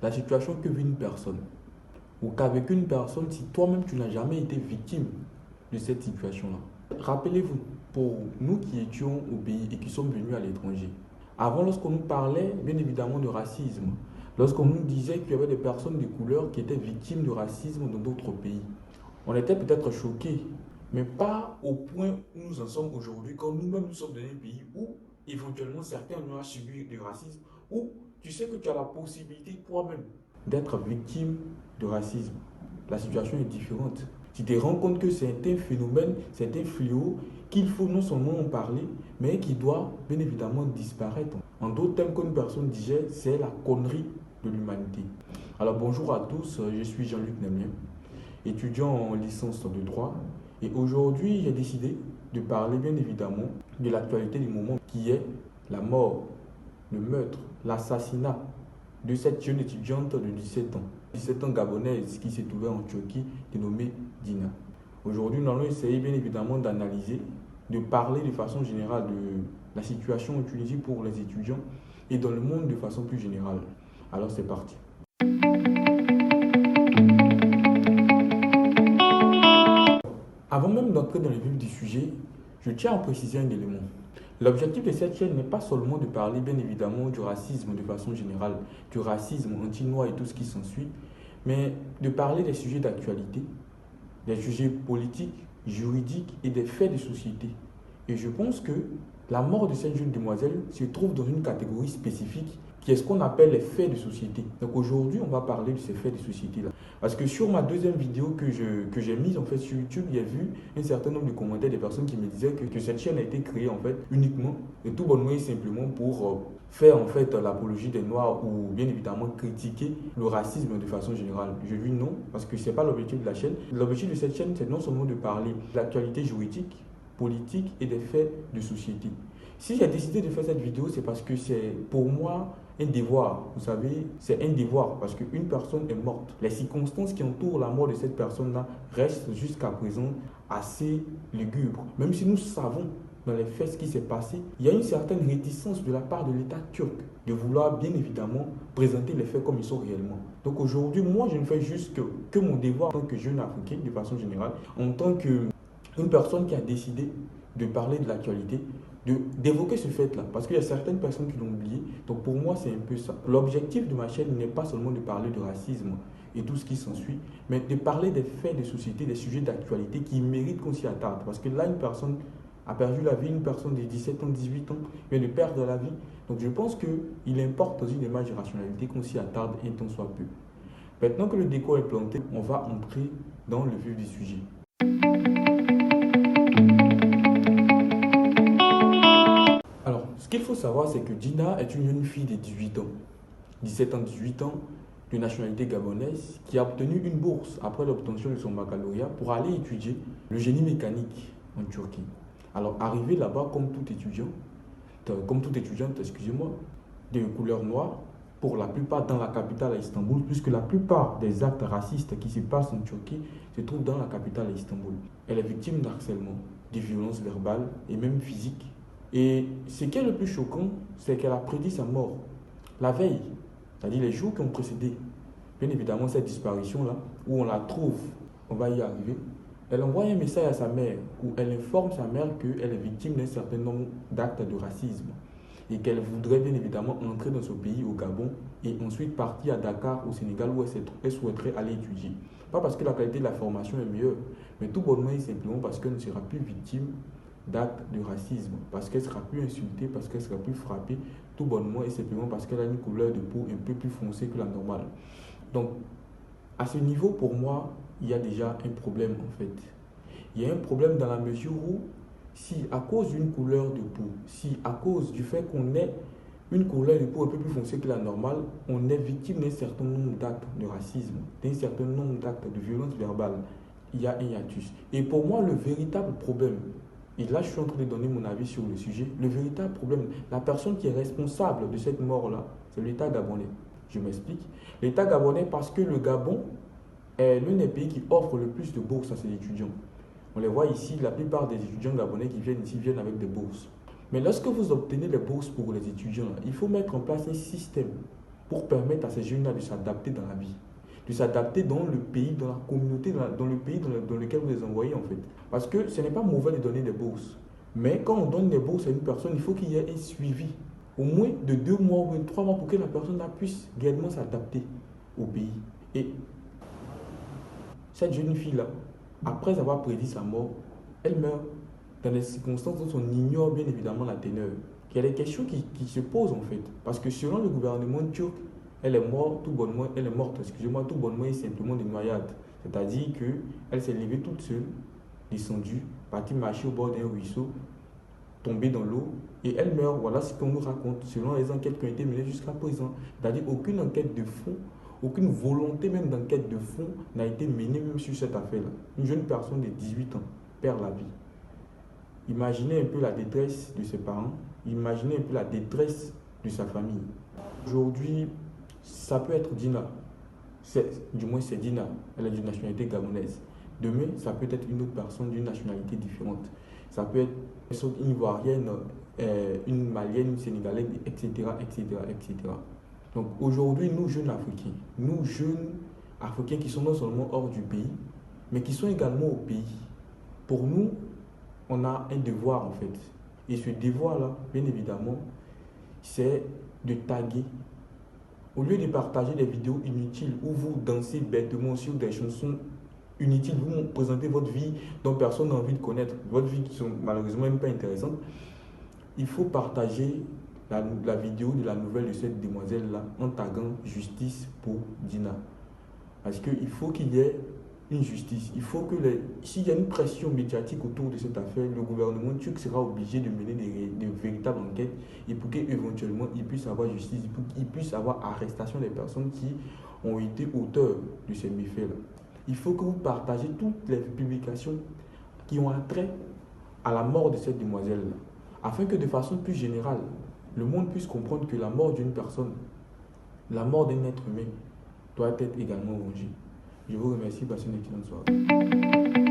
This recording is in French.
la situation que vit une personne ou qu'avec une personne si toi-même tu n'as jamais été victime de cette situation-là. Rappelez-vous, pour nous qui étions au pays et qui sommes venus à l'étranger, avant lorsqu'on nous parlait bien évidemment de racisme, lorsqu'on nous disait qu'il y avait des personnes de couleur qui étaient victimes de racisme dans d'autres pays, on était peut-être choqués, mais pas au point où nous en sommes aujourd'hui, quand nous-mêmes nous sommes dans un pays où éventuellement certains ont subi du racisme, où tu sais que tu as la possibilité toi-même d'être victime de racisme. La situation est différente. Tu te rends compte que c'est un phénomène, c'est un fléau qu'il faut non seulement en parler, mais qui doit bien évidemment disparaître. En d'autres termes, qu'une personne disait, c'est la connerie de l'humanité. Alors bonjour à tous, je suis Jean-Luc Namien, étudiant en licence de droit. Et aujourd'hui, j'ai décidé de parler bien évidemment de l'actualité du moment qui est la mort, le meurtre, l'assassinat de cette jeune étudiante de 17 ans. 17 ans gabonaise qui s'est trouvée en Turquie, dénommée Dina. Aujourd'hui, nous allons essayer bien évidemment d'analyser, de parler de façon générale de la situation en Tunisie pour les étudiants et dans le monde de façon plus générale. Alors c'est parti. Avant même d'entrer dans le vif du sujet, je tiens à préciser un élément. L'objectif de cette chaîne n'est pas seulement de parler bien évidemment du racisme de façon générale, du racisme anti-noir et tout ce qui s'ensuit, mais de parler des sujets d'actualité, des sujets politiques, juridiques et des faits de société. Et je pense que la mort de cette jeune demoiselle se trouve dans une catégorie spécifique qui est ce qu'on appelle les faits de société. Donc aujourd'hui, on va parler de ces faits de société-là. Parce que sur ma deuxième vidéo que j'ai mise en fait sur YouTube, il y a vu un certain nombre de commentaires des personnes qui me disaient que cette chaîne a été créée en fait uniquement et tout bonnement et simplement pour faire en fait l'apologie des Noirs ou bien évidemment critiquer le racisme de façon générale. Je dis non parce que ce n'est pas l'objectif de la chaîne. L'objectif de cette chaîne, c'est non seulement de parler de l'actualité juridique, politique et des faits de société. Si j'ai décidé de faire cette vidéo, c'est parce que c'est pour moi un devoir. Vous savez, c'est un devoir parce qu'une personne est morte. Les circonstances qui entourent la mort de cette personne-là restent jusqu'à présent assez lugubres. Même si nous savons dans les faits ce qui s'est passé, il y a une certaine réticence de la part de l'État turc de vouloir bien évidemment présenter les faits comme ils sont réellement. Donc aujourd'hui, moi, je ne fais juste que mon devoir en tant que jeune Africain, de façon générale, en tant qu'une personne qui a décidé de parler de l'actualité, d'évoquer ce fait-là, parce qu'il y a certaines personnes qui l'ont oublié. Donc pour moi, c'est un peu ça. L'objectif de ma chaîne n'est pas seulement de parler de racisme et tout ce qui s'ensuit, mais de parler des faits de société, des sujets d'actualité qui méritent qu'on s'y attarde. Parce que là, une personne a perdu la vie, une personne de 17 ans, 18 ans vient de perdre la vie. Donc je pense qu'il importe dans une démarche de rationalité qu'on s'y attarde un tant soit peu. Maintenant que le décor est planté, on va entrer dans le vif du sujet. Ce qu'il faut savoir, c'est que Dina est une jeune fille de 18 ans, 17 ans, 18 ans, de nationalité gabonaise, qui a obtenu une bourse après l'obtention de son baccalauréat pour aller étudier le génie mécanique en Turquie. Alors, arrivée là-bas, comme toute étudiante, excusez-moi, de couleur noire, pour la plupart dans la capitale à Istanbul, puisque la plupart des actes racistes qui se passent en Turquie se trouvent dans la capitale à Istanbul. Elle est victime d'harcèlement, de violences verbales et même physiques. Et ce qui est le plus choquant, c'est qu'elle a prédit sa mort la veille, c'est-à-dire les jours qui ont précédé. Bien évidemment, cette disparition-là, où on la trouve, on va y arriver. Elle envoie un message à sa mère où elle informe sa mère qu'elle est victime d'un certain nombre d'actes de racisme et qu'elle voudrait bien évidemment entrer dans ce pays, au Gabon, et ensuite partir à Dakar, au Sénégal, où elle souhaiterait aller étudier. Pas parce que la qualité de la formation est meilleure, mais tout bonnement et simplement parce qu'elle ne sera plus victime d'actes de racisme, parce qu'elle sera plus insultée, parce qu'elle sera plus frappée, tout bonnement et simplement parce qu'elle a une couleur de peau un peu plus foncée que la normale. Donc, à ce niveau, pour moi, il y a déjà un problème en fait. Il y a un problème dans la mesure où, si à cause d'une couleur de peau, si à cause du fait qu'on ait une couleur de peau un peu plus foncée que la normale, on est victime d'un certain nombre d'actes de racisme, d'un certain nombre d'actes de violence verbale, il y a un hiatus. Et pour moi, le véritable problème, et là je suis en train de donner mon avis sur le sujet, le véritable problème, la personne qui est responsable de cette mort-là, c'est l'État gabonais. Je m'explique. L'État gabonais parce que le Gabon est l'un des pays qui offre le plus de bourses à ses étudiants. On les voit ici, la plupart des étudiants gabonais qui viennent ici viennent avec des bourses. Mais lorsque vous obtenez les bourses pour les étudiants, il faut mettre en place un système pour permettre à ces jeunes-là de s'adapter dans la vie, de s'adapter dans le pays, dans la communauté, dans le pays dans lequel vous les envoyez en fait. Parce que ce n'est pas mauvais de donner des bourses. Mais quand on donne des bourses à une personne, il faut qu'il y ait un suivi, au moins de 2 mois ou 3 mois pour que la personne puisse réellement s'adapter au pays. Et cette jeune fille-là, après avoir prédit sa mort, elle meurt dans des circonstances dont on ignore bien évidemment la teneur. Il y a des questions qui se posent en fait. Parce que selon le gouvernement turc, elle est morte tout bonnement, tout bonnement et simplement de noyade. C'est-à-dire qu'elle s'est levée toute seule, descendue, partie marcher au bord d'un ruisseau, tombée dans l'eau et elle meurt. Voilà ce qu'on nous raconte selon les enquêtes qui ont été menées jusqu'à présent. C'est-à-dire aucune enquête de fond, aucune volonté même d'enquête de fond n'a été menée même sur cette affaire-là. Une jeune personne de 18 ans perd la vie. Imaginez un peu la détresse de ses parents, imaginez un peu la détresse de sa famille. Aujourd'hui, ça peut être Dina. Du moins, c'est Dina. Elle est d'une nationalité gabonaise. Demain, ça peut être une autre personne d'une nationalité différente. Ça peut être une Ivoirienne, une Malienne, une Sénégalaise, etc., etc., etc. Donc aujourd'hui, nous jeunes Africains qui sont non seulement hors du pays, mais qui sont également au pays, pour nous, on a un devoir en fait. Et ce devoir-là, bien évidemment, c'est de taguer. Au lieu de partager des vidéos inutiles où vous dansez bêtement sur des chansons inutiles, vous présentez votre vie dont personne n'a envie de connaître, votre vie qui sont malheureusement même pas intéressantes, il faut partager la vidéo de la nouvelle de cette demoiselle-là en taguant justice pour Dina. Parce qu'il faut qu'il y ait une justice. Il faut que s'il y a une pression médiatique autour de cette affaire, le gouvernement turc sera obligé de mener de véritables enquêtes et pour qu'éventuellement il puisse avoir justice, il puisse avoir arrestation des personnes qui ont été auteurs de ces méfaits-là. Il faut que vous partagez toutes les publications qui ont attrait à la mort de cette demoiselle-là, afin que de façon plus générale, le monde puisse comprendre que la mort d'une personne, la mort d'un être humain, doit être également vengée. Je vous remercie, passez une excellente soirée.